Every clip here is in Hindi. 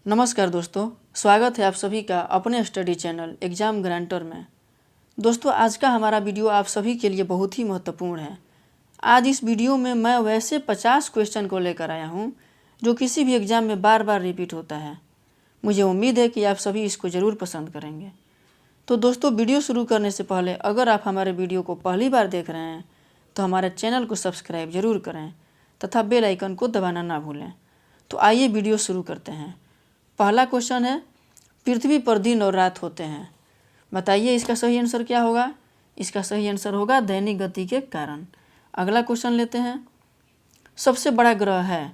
नमस्कार दोस्तों, स्वागत है आप सभी का अपने स्टडी चैनल एग्ज़ाम गारंटर में। दोस्तों, आज का हमारा वीडियो आप सभी के लिए बहुत ही महत्वपूर्ण है। आज इस वीडियो में मैं वैसे 50 क्वेश्चन को लेकर आया हूं जो किसी भी एग्ज़ाम में बार बार रिपीट होता है। मुझे उम्मीद है कि आप सभी इसको ज़रूर पसंद करेंगे। तो दोस्तों, वीडियो शुरू करने से पहले अगर आप हमारे वीडियो को पहली बार देख रहे हैं तो हमारे चैनल को सब्सक्राइब ज़रूर करें तथा बेल आइकन को दबाना ना भूलें। तो आइए वीडियो शुरू करते हैं। पहला क्वेश्चन है, पृथ्वी पर दिन और रात होते हैं, बताइए इसका सही आंसर क्या होगा। इसका सही आंसर होगा दैनिक गति के कारण। अगला क्वेश्चन लेते हैं, सबसे बड़ा ग्रह है,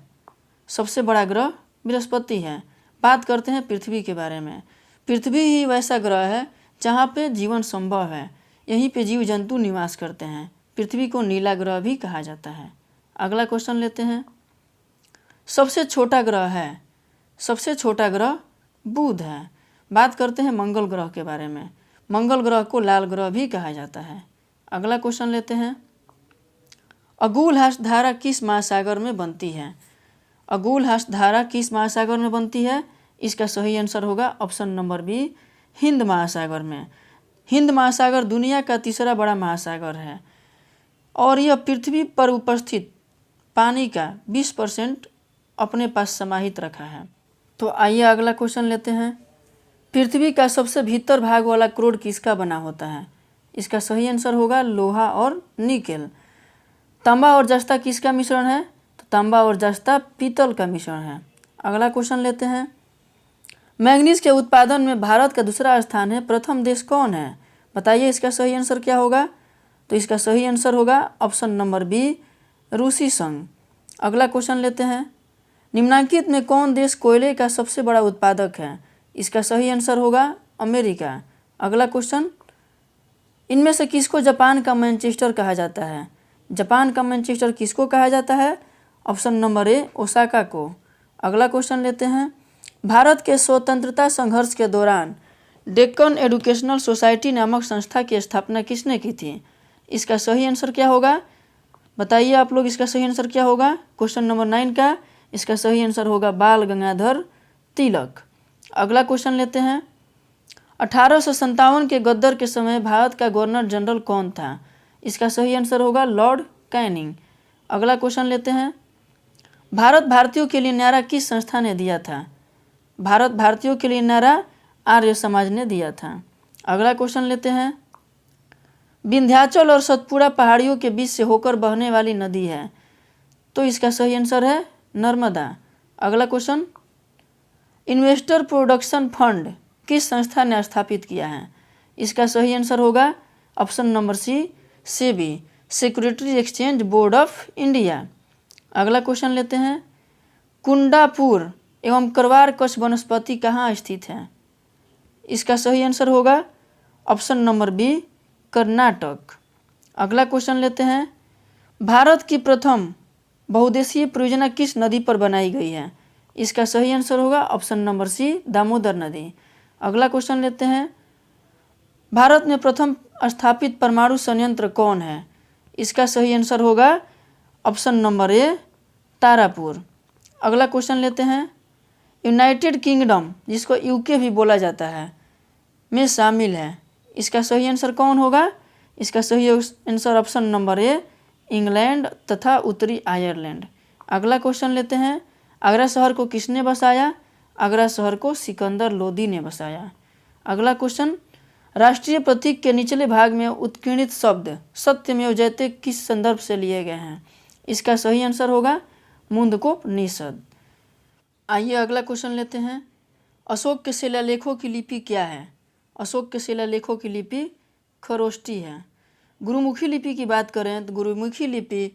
सबसे बड़ा ग्रह बृहस्पति है। बात करते हैं पृथ्वी के बारे में। पृथ्वी ही वैसा ग्रह है जहाँ पे जीवन संभव है, यहीं पे जीव जंतु निवास करते हैं। पृथ्वी को नीला ग्रह भी कहा जाता है। अगला क्वेश्चन लेते हैं, सबसे छोटा ग्रह है, सबसे छोटा ग्रह बुध है। बात करते हैं मंगल ग्रह के बारे में। मंगल ग्रह को लाल ग्रह भी कहा जाता है। अगला क्वेश्चन लेते हैं, अगुल हस्तधारा किस महासागर में बनती है। अगुल हस्तधारा किस महासागर में बनती है। इसका सही आंसर होगा ऑप्शन नंबर बी, हिंद महासागर में। हिंद महासागर दुनिया का तीसरा बड़ा महासागर है और यह पृथ्वी पर उपस्थित पानी का 20% अपने पास समाहित रखा है। तो आइए अगला क्वेश्चन लेते हैं, पृथ्वी का सबसे भीतर भाग वाला क्रोड किसका बना होता है। इसका सही आंसर होगा लोहा और निकेल। तांबा और जस्ता किसका मिश्रण है, तो तांबा और जस्ता पीतल का मिश्रण है। अगला क्वेश्चन लेते हैं, मैंगनीज के उत्पादन में भारत का दूसरा स्थान है, प्रथम देश कौन है। बताइए इसका सही आंसर क्या होगा। तो इसका सही आंसर होगा ऑप्शन नंबर बी, रूसी संघ। अगला क्वेश्चन लेते हैं, निम्नलिखित में कौन देश कोयले का सबसे बड़ा उत्पादक है। इसका सही आंसर होगा अमेरिका। अगला क्वेश्चन, इनमें से किसको जापान का मैनचेस्टर कहा जाता है। जापान का मैनचेस्टर किसको कहा जाता है। ऑप्शन नंबर ए, ओसाका को। अगला क्वेश्चन लेते हैं, भारत के स्वतंत्रता संघर्ष के दौरान डेक्कन एजुकेशनल सोसाइटी नामक संस्था की स्थापना किसने की थी। इसका सही आंसर क्या होगा, बताइए आप लोग इसका सही आंसर क्या होगा। क्वेश्चन नंबर 9 का इसका सही आंसर होगा बाल गंगाधर तिलक। अगला क्वेश्चन लेते हैं, 1857 के गद्दर के समय भारत का गवर्नर जनरल कौन था। इसका सही आंसर होगा लॉर्ड कैनिंग। अगला क्वेश्चन लेते हैं, भारत भारतीयों के लिए नारा किस संस्था ने दिया था। भारत भारतीयों के लिए नारा आर्य समाज ने दिया था। अगला क्वेश्चन लेते हैं, विंध्याचल और सतपुड़ा पहाड़ियों के बीच से होकर बहने वाली नदी है, तो इसका सही आंसर है नर्मदा। अगला क्वेश्चन, इन्वेस्टर प्रोडक्शन फंड किस संस्था ने स्थापित किया है। इसका सही आंसर होगा option number C, SEBI, security exchange board of India. अगला क्वेश्चन लेते हैं, कुंडापुर एवं करवार कच्छ वनस्पति कहाँ स्थित है। इसका सही आंसर होगा ऑप्शन नंबर बी, कर्नाटक। अगला क्वेश्चन लेते हैं, भारत की प्रथम बहुउद्देशीय परियोजना किस नदी पर बनाई गई है। इसका सही आंसर होगा ऑप्शन नंबर सी, दामोदर नदी। अगला क्वेश्चन लेते हैं, भारत में प्रथम स्थापित परमाणु संयंत्र कौन है। इसका सही आंसर होगा ऑप्शन नंबर ए, तारापुर। अगला क्वेश्चन लेते हैं, यूनाइटेड किंगडम जिसको यूके भी बोला जाता है में शामिल है, इसका सही आंसर कौन होगा। इसका सही answer option number A, England तथा उत्तरी आयरलैंड। अगला क्वेश्चन लेते हैं, आगरा शहर को किसने बसाया। आगरा शहर को सिकंदर लोदी ने बसाया। अगला क्वेश्चन, राष्ट्रीय प्रतीक के निचले भाग में उत्कीर्णित शब्द सत्यमेव जयते किस संदर्भ से लिए गए हैं। इसका सही आंसर होगा मुंडकोपनिषद। आइए अगला क्वेश्चन लेते हैं, अशोक के शिलालेखों की लिपि क्या है। अशोक के शिलालेखों की लिपि खरोष्टी है। गुरुमुखी लिपि की बात करें तो गुरुमुखी लिपि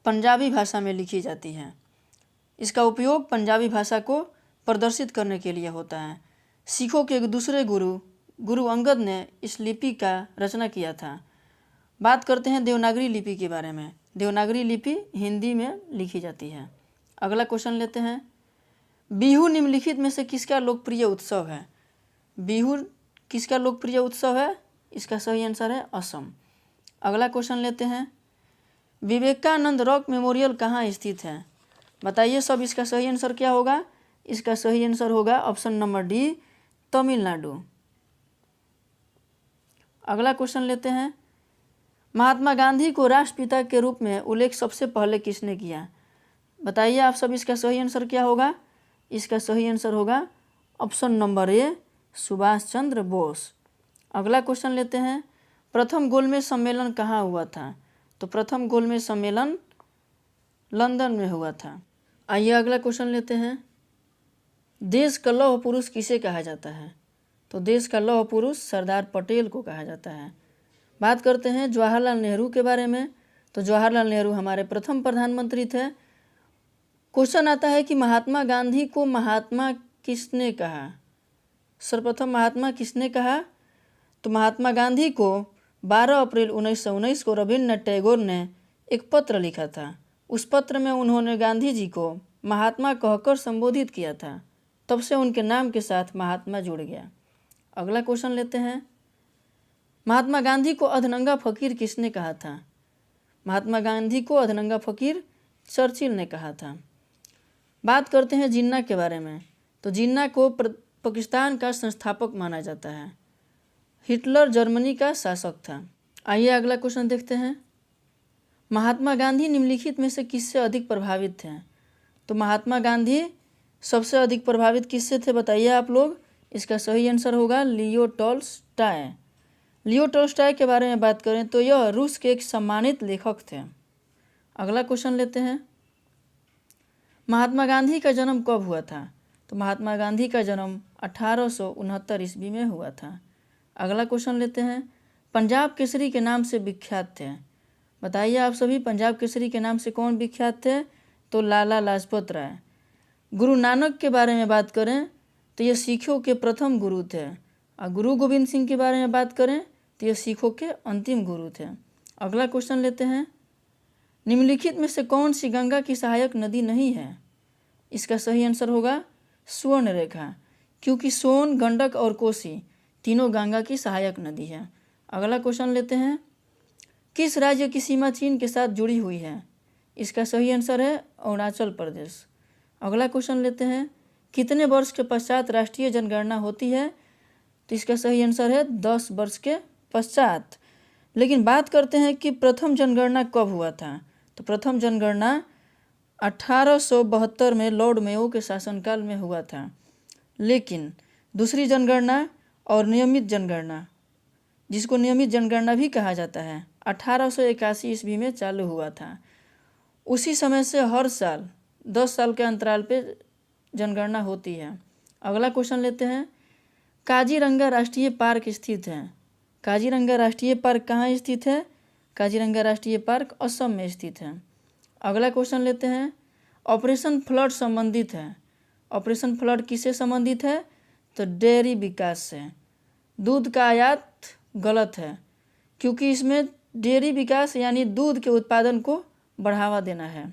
पंजाबी भाषा में लिखी जाती है। इसका उपयोग पंजाबी भाषा को प्रदर्शित करने के लिए होता है। सिखों के एक दूसरे गुरु अंगद ने इस लिपि का रचना किया था। बात करते हैं देवनागरी लिपि के बारे में। देवनागरी लिपि हिंदी में लिखी जाती है। अगला क्वेश्चन लेते हैं, बिहू निम्नलिखित में से किसका लोकप्रिय उत्सव है। बिहू किसका लोकप्रिय उत्सव है। इसका सही आंसर है असम। अगला क्वेश्चन लेते हैं, विवेकानंद रॉक मेमोरियल कहाँ स्थित है। बताइए सब इसका सही आंसर क्या होगा। इसका सही आंसर होगा ऑप्शन नंबर डी, तमिलनाडु। अगला क्वेश्चन लेते हैं, महात्मा गांधी को राष्ट्रपिता के रूप में उल्लेख सबसे पहले किसने किया? बताइए आप सब, इसका सही आंसर क्या होगा? इसका सही आंसर होगा option number A, Subhash Chandra Bose. अगला क्वेश्चन लेते हैं, प्रथम गोलमेज सम्मेलन कहाँ हुआ था? तो प्रथम गोलमेज सम्मेलन लंदन में हुआ था। आइए अगला क्वेश्चन लेते हैं, देश का लौह पुरुष किसे कहा जाता है? तो देश का लौह पुरुष सरदार पटेल को कहा जाता है। बात करते हैं जवाहरलाल नेहरू के बारे में। तो जवाहरलाल नेहरू हमारे प्रथम प्रधानमंत्री थे। क्वेश्चन आता है कि महात्मा गांधी को महात्मा किसने कहा? सर्वप्रथम महात्मा किसने कहा? तो महात्मा गांधी को 12 अप्रैल 1919 को रविन्द्रनाथ टैगोर ने एक पत्र लिखा था। उस पत्र में उन्होंने गांधी जी को महात्मा कहकर संबोधित किया था, तब से उनके नाम के साथ महात्मा जुड़ गया। अगला क्वेश्चन लेते हैं, महात्मा गांधी को अधनंगा फकीर किसने कहा था? महात्मा गांधी को अधनंगा फकीर चर्चिल ने कहा था। बात करते हैं जिन्ना के बारे में। तो जिन्ना को पाकिस्तान का संस्थापक माना जाता है। हिटलर जर्मनी का शासक था। आइए अगला क्वेश्चन देखते हैं, महात्मा गांधी निम्नलिखित में से किससे अधिक प्रभावित थे? तो महात्मा गांधी सबसे अधिक प्रभावित किससे थे बताइए आप लोग? इसका सही आंसर होगा लियो टॉल्स्टॉय। लियो टॉल्स्टॉय के बारे में बात करें तो यह रूस के एक सम्मानित लेखक थे। अगला क्वेश्चन लेते हैं, महात्मा गांधी का जन्म कब हुआ था? तो महात्मा गांधी का जन्म 1869 ईस्वी में हुआ था। अगला क्वेश्चन लेते हैं, पंजाब केसरी के नाम से विख्यात थे। बताइए आप सभी, पंजाब केसरी के नाम से कौन विख्यात थे? तो लाला लाजपत राय। गुरु नानक के बारे में बात करें तो ये सिखों के प्रथम गुरु थे। और गुरु गोविंद सिंह के बारे में बात करें तो ये सिखों के अंतिम गुरु थे। अगला क्वेश्चन लेते हैं, निम्नलिखित में से कौन सी गंगा की सहायक नदी नहीं है? इसका सही आंसर होगा स्वर्ण रेखा, क्योंकि सोन, गंडक और कोसी तीनों गंगा की सहायक नदी है। अगला क्वेश्चन लेते हैं, किस राज्य की सीमा चीन के साथ जुड़ी हुई है? इसका सही आंसर है अरुणाचल प्रदेश। अगला क्वेश्चन लेते हैं, कितने वर्ष के पश्चात राष्ट्रीय जनगणना होती है? तो इसका सही आंसर है 10 वर्ष के पश्चात। लेकिन बात करते हैं कि प्रथम जनगणना कब हुआ था? तो प्रथम जनगणना 1872 में लॉर्ड मेयो के शासनकाल में हुआ था। लेकिन दूसरी जनगणना और नियमित जनगणना, जिसको नियमित जनगणना भी कहा जाता है, 1881 ईस्वी में चालू हुआ था। उसी समय से हर साल 10 साल के अंतराल पे जनगणना होती है। अगला क्वेश्चन लेते हैं, काजीरंगा राष्ट्रीय पार्क स्थित है। काजीरंगा राष्ट्रीय पार्क कहाँ स्थित है? काजीरंगा राष्ट्रीय पार्क असम में स्थित है। अगला क्वेश्चन लेते हैं, ऑपरेशन फ्लड संबंधित है। ऑपरेशन फ्लड किससे संबंधित है? तो डेयरी विकास से। दूध का आयात गलत है, क्योंकि इसमें डेयरी विकास यानी दूध के उत्पादन को बढ़ावा देना है।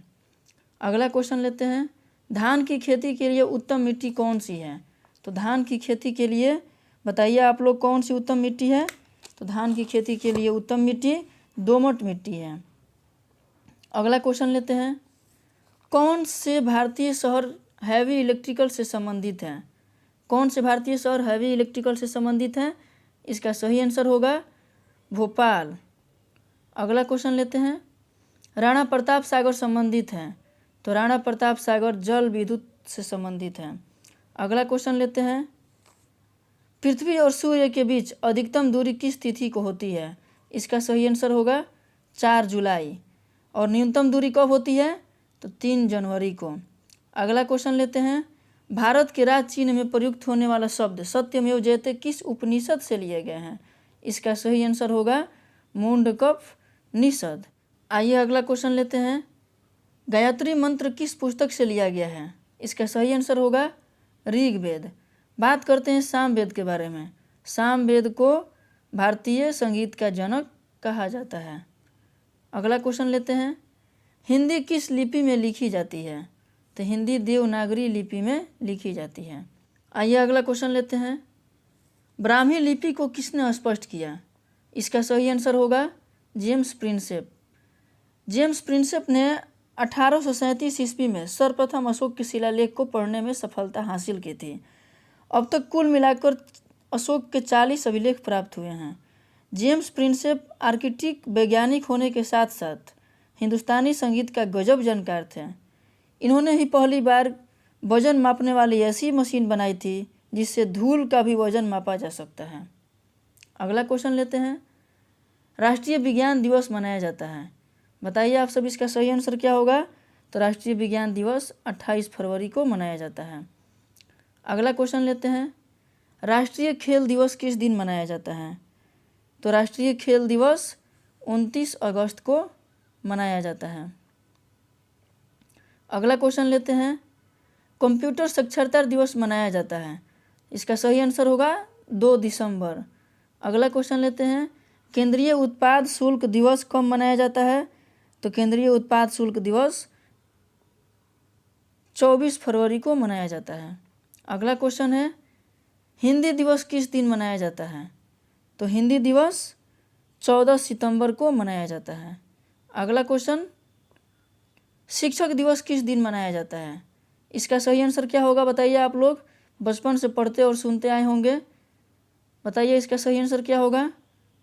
अगला क्वेश्चन लेते हैं, धान की खेती के लिए उत्तम मिट्टी कौन सी है? तो धान की खेती के लिए बताइए आप लोग कौन सी उत्तम मिट्टी है? तो धान की खेती के लिए उत्तम मिट्टी दोमट मिट्टी है। अगला क्वेश्चन लेते हैं, कौन से भारतीय शहर हैवी इलेक्ट्रिकल से संबंधित हैं? कौन से भारतीय शहर हैवी इलेक्ट्रिकल से संबंधित हैं? इसका सही आंसर होगा भोपाल। अगला क्वेश्चन लेते हैं, राणा प्रताप सागर संबंधित हैं। तो राणा प्रताप सागर जल विद्युत से संबंधित हैं। अगला क्वेश्चन लेते हैं, पृथ्वी और सूर्य के बीच अधिकतम दूरी किस तिथि को होती है? इसका सही आंसर होगा 4 जुलाई। और न्यूनतम दूरी कब होती है? तो 3 जनवरी को। अगला क्वेश्चन लेते हैं, भारत के राज चिन्ह में प्रयुक्त होने वाला शब्द सत्यमेव जयते किस उपनिषद से लिए गए हैं? इसका सही आंसर होगा मुंडकप निषद। आइए अगला क्वेश्चन लेते हैं, गायत्री मंत्र किस पुस्तक से लिया गया है? इसका सही आंसर होगा ऋग्वेद। बात करते हैं सामवेद के बारे में। सामवेद को भारतीय संगीत का जनक कहा जाता है। अगला क्वेश्चन लेते हैं, हिंदी किस लिपि में लिखी जाती है? तो हिंदी देवनागरी लिपि में लिखी जाती है। आइए अगला क्वेश्चन लेते हैं, ब्राह्मी लिपि को किसने स्पष्ट किया? इसका सही आंसर होगा जेम्स प्रिंसेप। जेम्स प्रिंसेप ने 1837 ईस्वी में सर्वप्रथम अशोक के शिलालेख को पढ़ने में सफलता हासिल की थी। अब तक कुल मिलाकर अशोक के 40 अभिलेख प्राप्त हुए हैं। जेम्स प्रिंसेप आर्किटेक्ट वैज्ञानिक होने के साथ साथ हिंदुस्तानी संगीत का गजब जानकार थे। इन्होंने ही पहली बार वजन मापने वाली ऐसी मशीन बनाई थी जिससे धूल का भी वजन मापा जा सकता है। अगला क्वेश्चन लेते हैं। राष्ट्रीय विज्ञान दिवस मनाया जाता है, बताइए आप सब इसका सही आंसर क्या होगा। तो राष्ट्रीय विज्ञान दिवस 28 फरवरी को मनाया जाता है। अगला क्वेश्चन लेते हैं। राष्ट्रीय खेल दिवस किस दिन मनाया जाता है। तो राष्ट्रीय खेल दिवस 29 अगस्त को मनाया जाता है। अगला क्वेश्चन लेते हैं। कंप्यूटर साक्षरता दिवस मनाया जाता है, इसका सही आंसर होगा 2 दिसंबर। अगला क्वेश्चन लेते हैं। केंद्रीय उत्पाद शुल्क दिवस कब मनाया जाता है। तो केंद्रीय उत्पाद शुल्क दिवस 24 फरवरी को मनाया जाता है। अगला क्वेश्चन है। हिंदी दिवस किस दिन मनाया जाता है। तो हिंदी दिवस 14 सितंबर को मनाया जाता है। अगला क्वेश्चन। शिक्षक दिवस किस दिन मनाया जाता है, इसका सही आंसर क्या होगा बताइए। आप लोग बचपन से पढ़ते और सुनते आए होंगे, बताइए इसका सही आंसर क्या होगा।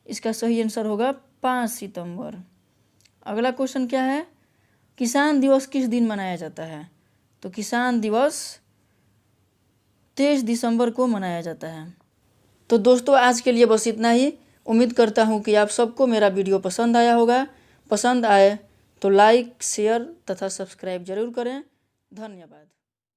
इसका सही आंसर होगा 5 सितंबर। अगला क्वेश्चन क्या है। किसान दिवस किस दिन मनाया जाता है। तो किसान दिवस 23 दिसंबर को मनाया जाता है। तो दोस्तों आज के लिए बस इतना ही। उम्मीद करता हूँ कि आप सबको मेरा वीडियो पसंद आया होगा। पसंद आए तो लाइक, शेयर तथा सब्सक्राइब जरूर करें। धन्यवाद।